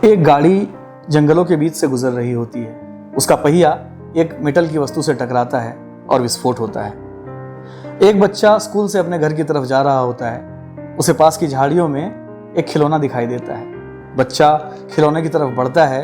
एक गाड़ी जंगलों के बीच से गुजर रही होती है। उसका पहिया एक मेटल की वस्तु से टकराता है और विस्फोट होता है। एक बच्चा स्कूल से अपने घर की तरफ जा रहा होता है। उसे पास की झाड़ियों में एक खिलौना दिखाई देता है। बच्चा खिलौने की तरफ बढ़ता है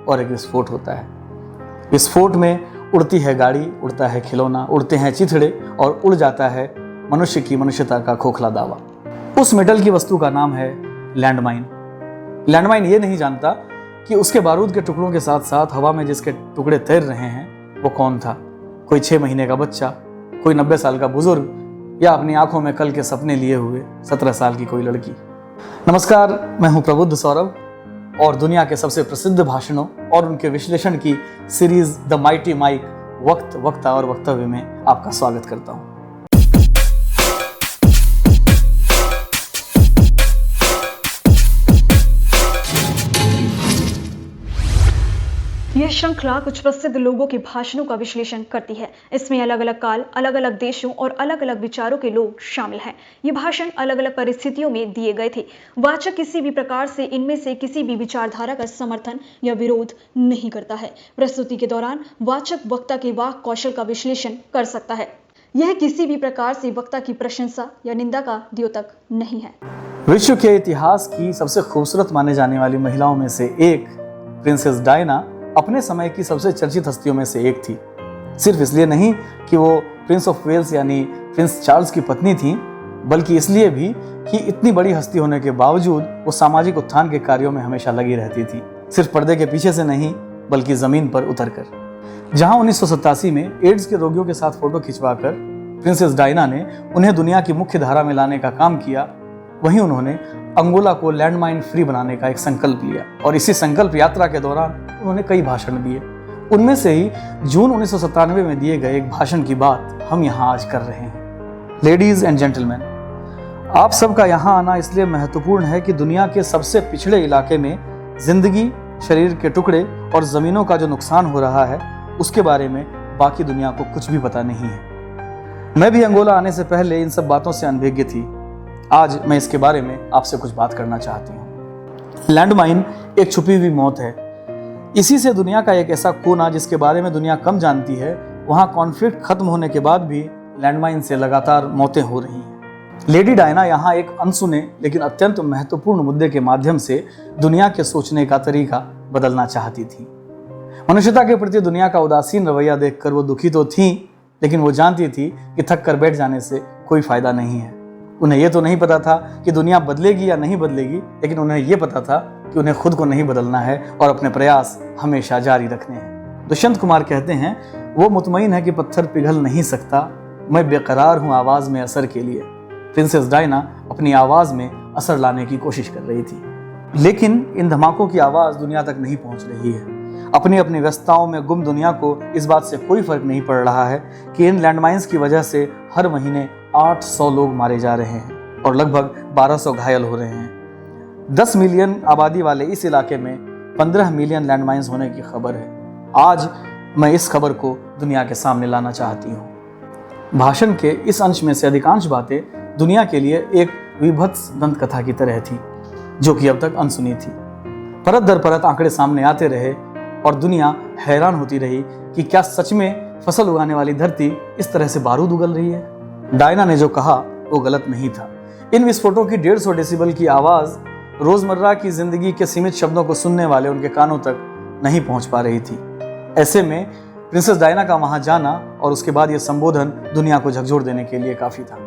और एक विस्फोट होता है। विस्फोट में उड़ती है गाड़ी, उड़ता है खिलौना, उड़ते हैं चिथड़े और उड़ जाता है मनुष्य की मनुष्यता का खोखला दावा। उस मेटल की वस्तु का नाम है लैंडमाइन। लैंडमाइन ये नहीं जानता कि उसके बारूद के टुकड़ों के साथ साथ हवा में जिसके टुकड़े तैर रहे हैं वो कौन था। कोई 6 महीने का बच्चा, कोई 90 साल का बुजुर्ग, या अपनी आंखों में कल के सपने लिए हुए 17 साल की कोई लड़की। नमस्कार, मैं हूं प्रबुद्ध सौरभ और दुनिया के सबसे प्रसिद्ध भाषणों और उनके विश्लेषण की सीरीज द माइटी माइक वक्त, वक्ता और वक्तव्य में आपका स्वागत करता हूं। यह श्रृंखला कुछ प्रसिद्ध लोगों के भाषणों का विश्लेषण करती है। इसमें अलग अलग काल, अलग अलग देशों और अलग अलग विचारों के लोग शामिल हैं। ये भाषण अलग अलग परिस्थितियों में दिए गए थे। वाचक किसी भी प्रकार से इनमें से किसी भी विचारधारा का समर्थन या विरोध नहीं करता है। प्रस्तुति के दौरान वाचक वक्ता के वाक कौशल का विश्लेषण कर सकता है। यह किसी भी प्रकार से वक्ता की प्रशंसा या निंदा का द्योतक नहीं है। विश्व के इतिहास की सबसे खूबसूरत माने जाने वाली महिलाओं में से एक प्रिंसेस डायना अपने समय की सबसे चर्चित हस्तियों में से एक थी। सिर्फ इसलिए नहीं कि वो प्रिंस ऑफ वेल्स यानी प्रिंस चार्ल्स की पत्नी थी, बल्कि इसलिए भी कि इतनी बड़ी हस्ती होने के बावजूद वो सामाजिक उत्थान के कार्यों में हमेशा लगी रहती थी। सिर्फ पर्दे के पीछे से नहीं, बल्कि जमीन पर उतरकर। जहां 1987 में एड्स के रोगियों के साथ फोटो खिंचवाकर प्रिंसेस डायना ने उन्हें दुनिया की मुख्य धारा में लाने का काम किया, वहीं उन्होंने अंगोला को लैंडमाइन फ्री बनाने का एक संकल्प लिया और इसी संकल्प यात्रा के दौरान उन्होंने कई भाषण दिए। उनमें से ही जून 1997 में दिए गए एक भाषण की बात हम यहाँ आज कर रहे हैं। लेडीज एंड जेंटलमैन, आप सबका यहाँ आना इसलिए महत्वपूर्ण है कि दुनिया के सबसे पिछड़े इलाके में जिंदगी, शरीर के टुकड़े और जमीनों का जो नुकसान हो रहा है उसके बारे में बाकी दुनिया को कुछ भी पता नहीं है। मैं भी अंगोला आने से पहले इन सब बातों से अनभिज्ञ थी। आज मैं इसके बारे में आपसे कुछ बात करना चाहती हूँ। लैंडमाइन एक छुपी हुई मौत है। इसी से दुनिया का एक ऐसा कोना जिसके बारे में दुनिया कम जानती है, वहाँ कॉन्फ्लिक्ट खत्म होने के बाद भी लैंडमाइन से लगातार मौतें हो रही हैं। लेडी डायना यहाँ एक अनसुने लेकिन अत्यंत महत्वपूर्ण मुद्दे के माध्यम से दुनिया के सोचने का तरीका बदलना चाहती थी। मनुष्यता के प्रति दुनिया का उदासीन रवैया देखकर वो दुखी तो थी, लेकिन वो जानती थी कि थक कर बैठ जाने से कोई फायदा नहीं है। उन्हें यह तो नहीं पता था कि दुनिया बदलेगी या नहीं बदलेगी, लेकिन उन्हें यह पता था कि उन्हें खुद को नहीं बदलना है और अपने प्रयास हमेशा जारी रखने हैं। दुष्यंत कुमार कहते हैं, वो मुतमईन है कि पत्थर पिघल नहीं सकता, मैं बेकरार हूं आवाज में असर के लिए। प्रिंसेस डायना अपनी आवाज में असर लाने की कोशिश कर रही थी, लेकिन इन धमाकों की आवाज दुनिया तक नहीं पहुंच रही है। अपनी अपनी व्यस्तताओं में गुम दुनिया को इस बात से कोई फर्क नहीं पड़ रहा है कि इन लैंडमाइंस की वजह से हर महीने 800 लोग मारे जा रहे हैं और लगभग 1200 घायल हो रहे हैं। 10 मिलियन आबादी वाले इस इलाके में 15 मिलियन लैंडमाइंस होने की खबर है। आज मैं इस खबर को दुनिया के सामने लाना चाहती हूँ। भाषण के इस अंश में से अधिकांश बातें दुनिया के लिए एक विभत्स दंत कथा की तरह थी, जो कि अब तक अनसुनी थी। परत दर परत आंकड़े सामने आते रहे और दुनिया हैरान होती रही कि क्या सच में फसल उगाने वाली धरती इस तरह से बारूद उगल रही है। डायना ने जो कहा वो गलत नहीं था। इन विस्फोटों की 150 डेसिबल की आवाज रोजमर्रा की जिंदगी के सीमित शब्दों को सुनने वाले उनके कानों तक नहीं पहुंच पा रही थी। ऐसे में प्रिंसेस डायना का वहां जाना और उसके बाद यह संबोधन दुनिया को झकझोर देने के लिए काफी था।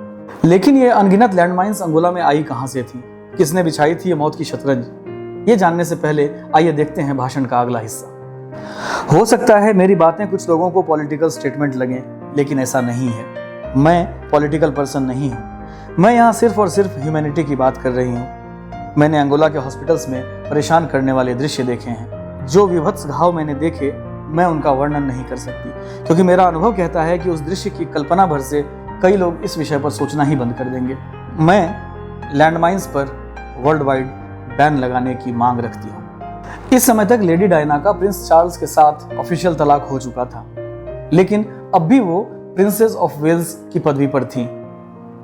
लेकिन ये अनगिनत लैंडमाइंस अंगोला में आई कहां से थी? किसने बिछाई थी ये मौत की शतरंज? ये जानने से पहले आइए देखते हैं भाषण का अगला हिस्सा। हो सकता है मेरी बातें कुछ लोगों को पॉलिटिकल स्टेटमेंट लगें, लेकिन ऐसा नहीं है। मैं पॉलिटिकल पर्सन नहीं हूँ। मैं यहाँ सिर्फ और सिर्फ ह्यूमैनिटी की बात कर रही हूँ। मैंने अंगोला के हॉस्पिटल्स में परेशान करने वाले दृश्य देखे हैं। जो विभत्स घाव मैंने देखे, मैं उनका वर्णन नहीं कर सकती, क्योंकि मेरा अनुभव कहता है कि उस दृश्य की कल्पना भर से कई लोग इस विषय पर सोचना ही बंद कर देंगे। मैं लैंडमाइंस पर वर्ल्ड वाइड बैन लगाने की मांग रखती हूँ। इस समय तक लेडी डायना का प्रिंस चार्ल्स के साथ ऑफिशियल तलाक हो चुका था, लेकिन अब भी वो प्रिंसेस ऑफ वेल्स की पदवी पर थीं।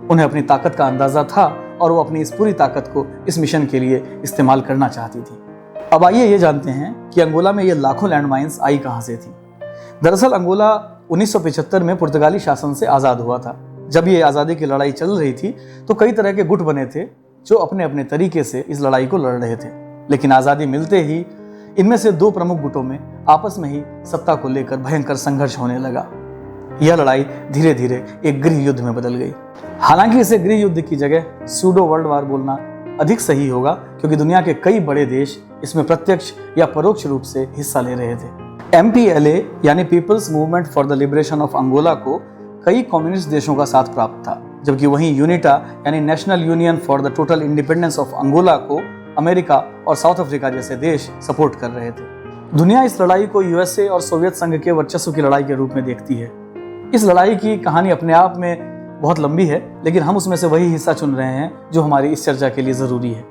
उन्हें अपनी ताकत का अंदाजा था और वो अपनी इस पूरी ताकत को इस मिशन के लिए इस्तेमाल करना चाहती थी। अब आइए ये जानते हैं कि अंगोला में ये लाखों लैंडमाइंस आई कहां से थी। दरअसल अंगोला 1975 में पुर्तगाली शासन से आज़ाद हुआ था। जब ये आज़ादी की लड़ाई चल रही थी तो कई तरह के गुट बने थे जो अपने अपने तरीके से इस लड़ाई को लड़ रहे थे। लेकिन आज़ादी मिलते ही इनमें से दो प्रमुख गुटों में आपस में ही सत्ता को लेकर भयंकर संघर्ष होने लगा। यह लड़ाई धीरे धीरे एक गृह युद्ध में बदल गई। हालांकि इसे गृह युद्ध की जगह सूडो वर्ल्ड वार बोलना अधिक सही होगा, क्योंकि दुनिया के कई बड़े देश इसमें प्रत्यक्ष या परोक्ष रूप से हिस्सा ले रहे थे। MPLA यानी people's movement for the liberation of Angola को कई कम्युनिस्ट देशों का साथ प्राप्त था, जबकि वहीं यूनिटा यानी national union for the total independence of Angola को अमेरिका और साउथ अफ्रीका जैसे देश सपोर्ट कर रहे थे। दुनिया इस लड़ाई को USA और सोवियत संघ के वर्चस्व की लड़ाई के रूप में देखती है। इस लड़ाई की कहानी अपने आप में बहुत लंबी है, लेकिन हम उसमें से वही हिस्सा चुन रहे हैं जो हमारी इस चर्चा के लिए जरूरी है।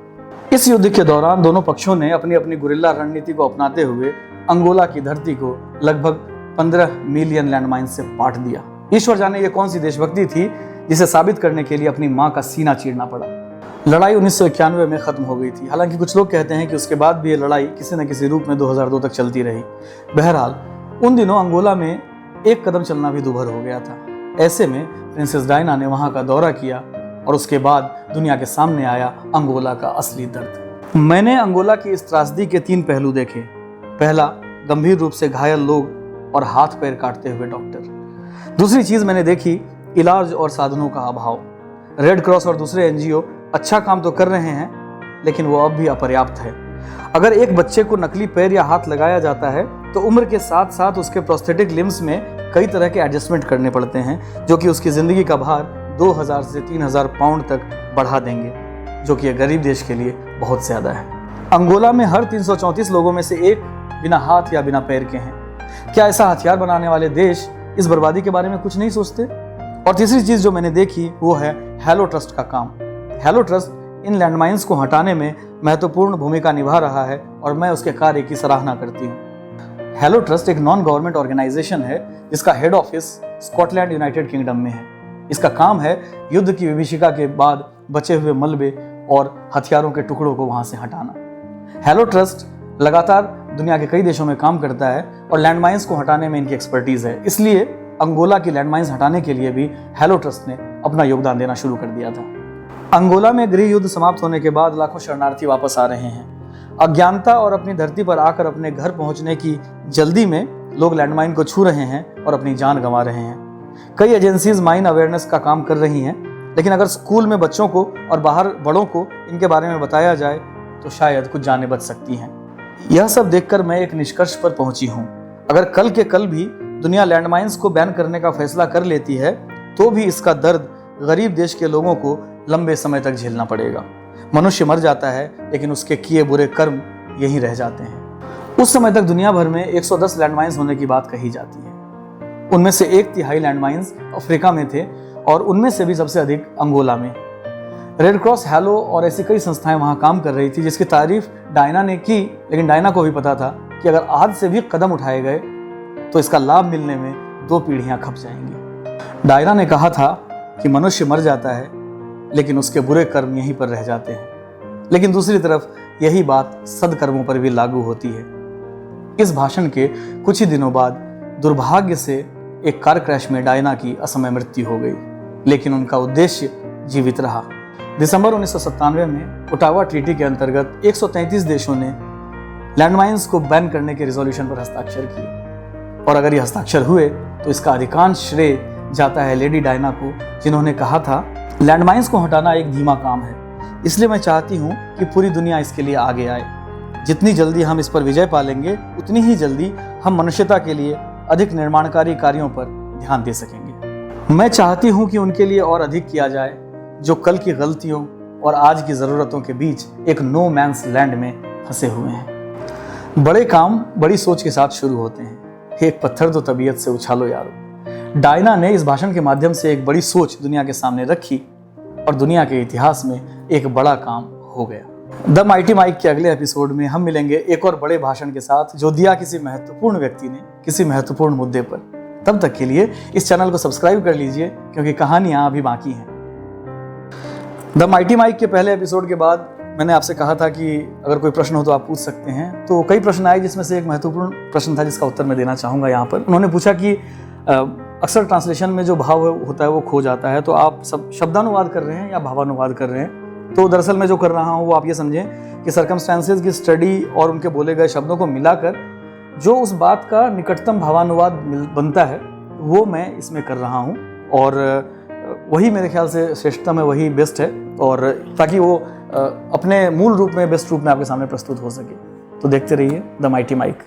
इस युद्ध के दौरान दोनों पक्षों ने अपनी अपनी गुरिल्ला रणनीति को अपनाते हुए अंगोला की धरती को लगभग 15 मिलियन लैंडमाइन से पाट दिया। ईश्वर जाने ये कौन सी देशभक्ति थी जिसे साबित करने के लिए अपनी मां का सीना चीरना पड़ा। लड़ाई 1991 में खत्म हो गई थी। हालांकि कुछ लोग कहते हैं कि उसके बाद भी ये लड़ाई किसी न किसी रूप में 2002 तक चलती रही। बहरहाल उन दिनों अंगोला में एक कदम चलना भी दूभर हो गया था। ऐसे में प्रिंसेस डायना ने वहां का दौरा किया और उसके बाद दुनिया के सामने आया अंगोला का असली दर्द। मैंने अंगोला की इस त्रासदी के 3 पहलू देखे। पहला, गंभीर रूप से घायल लोग और हाथ पैर काटते हुए डॉक्टर। दूसरी चीज मैंने देखी, इलाज और साधनों का अभाव। रेड क्रॉस और दूसरे NGO अच्छा काम तो कर रहे हैं, लेकिन वो अब भी अपर्याप्त है। अगर एक बच्चे को नकली पैर या हाथ लगाया जाता है तो उम्र के साथ साथ उसके प्रोस्थेटिक लिम्स में कई तरह के एडजस्टमेंट करने पड़ते हैं, जो कि उसकी जिंदगी का भार 2000 से 3000 पाउंड तक बढ़ा देंगे, जो कि एक गरीब देश के लिए बहुत ज्यादा है। अंगोला में हर 334 लोगों में से एक बिना हाथ या बिना पैर के हैं। क्या ऐसा हथियार बनाने वाले देश इस बर्बादी के बारे में कुछ नहीं सोचते? और तीसरी चीज जो मैंने देखी वो है हेलो ट्रस्ट का काम। हेलो ट्रस्ट इन लैंडमाइंस को हटाने में महत्वपूर्ण भूमिका निभा रहा है और मैं उसके कार्य की सराहना करती हूँ। हेलो ट्रस्ट एक नॉन गवर्नमेंट ऑर्गेनाइजेशन है जिसका head office Scotland, United kingdom में है। इसका काम है युद्ध की विभीषिका के बाद बचे हुए मलबे और हथियारों के टुकड़ों को वहां से हटाना। हेलो ट्रस्ट लगातार दुनिया के कई देशों में काम करता है और लैंडमाइंस को हटाने में इनकी एक्सपर्टीज है। इसलिए अंगोला की लैंडमाइंस हटाने के लिए भी हेलो ट्रस्ट ने अपना योगदान देना शुरू कर दिया था। अंगोला में गृह युद्ध समाप्त होने के बाद लाखों शरणार्थी वापस आ रहे हैं। अज्ञानता और अपनी धरती पर आकर अपने घर पहुंचने की जल्दी में लोग लैंडमाइन को छू रहे हैं और अपनी जान गंवा रहे हैं। कई एजेंसीज माइन अवेयरनेस का काम कर रही हैं, लेकिन अगर स्कूल में बच्चों को और बाहर बड़ों को इनके बारे में बताया जाए तो शायद कुछ जानें बच सकती हैं। यह सब देखकर मैं एक निष्कर्ष पर पहुंची हूं। अगर कल के कल भी दुनिया लैंडमाइंस को बैन करने का फैसला कर लेती है तो भी इसका दर्द गरीब देश के लोगों को लंबे समय तक झेलना पड़ेगा। मनुष्य मर जाता है, लेकिन उसके किए बुरे कर्म यहीं रह जाते हैं। उस समय तक दुनिया भर में 110 लैंडमाइंस होने की बात कही जाती है। उनमें से 1/3 लैंडमाइंस अफ्रीका में थे और उनमें से भी सबसे अधिक अंगोला में। रेड क्रॉस, हेलो और ऐसी कई संस्थाएं वहां काम कर रही थी, जिसकी तारीफ डायना ने की। लेकिन डायना को भी पता था कि अगर आज से भी कदम उठाए गए तो इसका लाभ मिलने में 2 पीढ़ियां खप जाएंगी। डायना ने कहा था कि मनुष्य मर जाता है, लेकिन उसके बुरे कर्म यहीं पर रह जाते हैं। लेकिन दूसरी तरफ यही बात सदकर्मों पर भी लागू होती है। इस भाषण के कुछ ही दिनों बाद दुर्भाग्य से एक कार क्रैश में डायना की असमय मृत्यु हो गई, लेकिन उनका उद्देश्य जीवित रहा। दिसंबर 1997 में ओटावा ट्रीटी के अंतर्गत 133 देशों ने लैंडमाइंस को बैन करने के रिजोल्यूशन पर हस्ताक्षर किए, और अगर ये हस्ताक्षर हुए तो इसका अधिकांश श्रेय जाता है लेडी डायना को, जिन्होंने कहा था लैंडमाइंस को हटाना एक धीमा काम है, इसलिए मैं चाहती हूँ कि पूरी दुनिया इसके लिए आगे आए। जितनी जल्दी हम इस पर विजय पालेंगे उतनी ही जल्दी हम मनुष्यता के लिए अधिक निर्माणकारी कार्यों पर ध्यान दे सकेंगे। मैं चाहती हूँ कि उनके लिए और अधिक किया जाए जो कल की गलतियों और आज की ज़रूरतों के बीच एक नो मैंस लैंड में फंसे हुए हैं। बड़े काम बड़ी सोच के साथ शुरू होते हैं। एक पत्थर तो तबीयत से उछालो यारो। डायना ने इस भाषण के माध्यम से एक बड़ी सोच दुनिया के सामने रखी और दुनिया के इतिहास में एक बड़ा काम हो गया। द माइटी माइक के अगले एपिसोड में हम मिलेंगे एक और बड़े भाषण के साथ जो दिया किसी महत्वपूर्ण व्यक्ति ने किसी महत्वपूर्ण मुद्दे पर। तब तक के लिए इस चैनल को सब्सक्राइब कर लीजिए, क्योंकि कहानियां अभी बाकी हैं। द माइटी माइक के पहले एपिसोड के बाद मैंने आपसे कहा था कि अगर कोई प्रश्न हो तो आप पूछ सकते हैं, तो कई प्रश्न आए जिसमें से एक महत्वपूर्ण प्रश्न था जिसका उत्तर मैं देना चाहूँगा यहाँ पर। उन्होंने पूछा कि अक्सर ट्रांसलेशन में जो भाव होता है वो खो जाता है, तो आप सब शब्दानुवाद कर रहे हैं या भावानुवाद कर रहे हैं? तो दरअसल मैं जो कर रहा हूँ वो आप ये समझें कि सर्कमस्टेंसेस की स्टडी और उनके बोले गए शब्दों को मिलाकर जो उस बात का निकटतम भावानुवाद बनता है वो मैं इसमें कर रहा हूँ, और वही मेरे ख्याल से श्रेष्ठतम है, वही बेस्ट है, और ताकि वो अपने मूल रूप में, बेस्ट रूप में आपके सामने प्रस्तुत हो सके। तो देखते रहिए द माइटी माइक।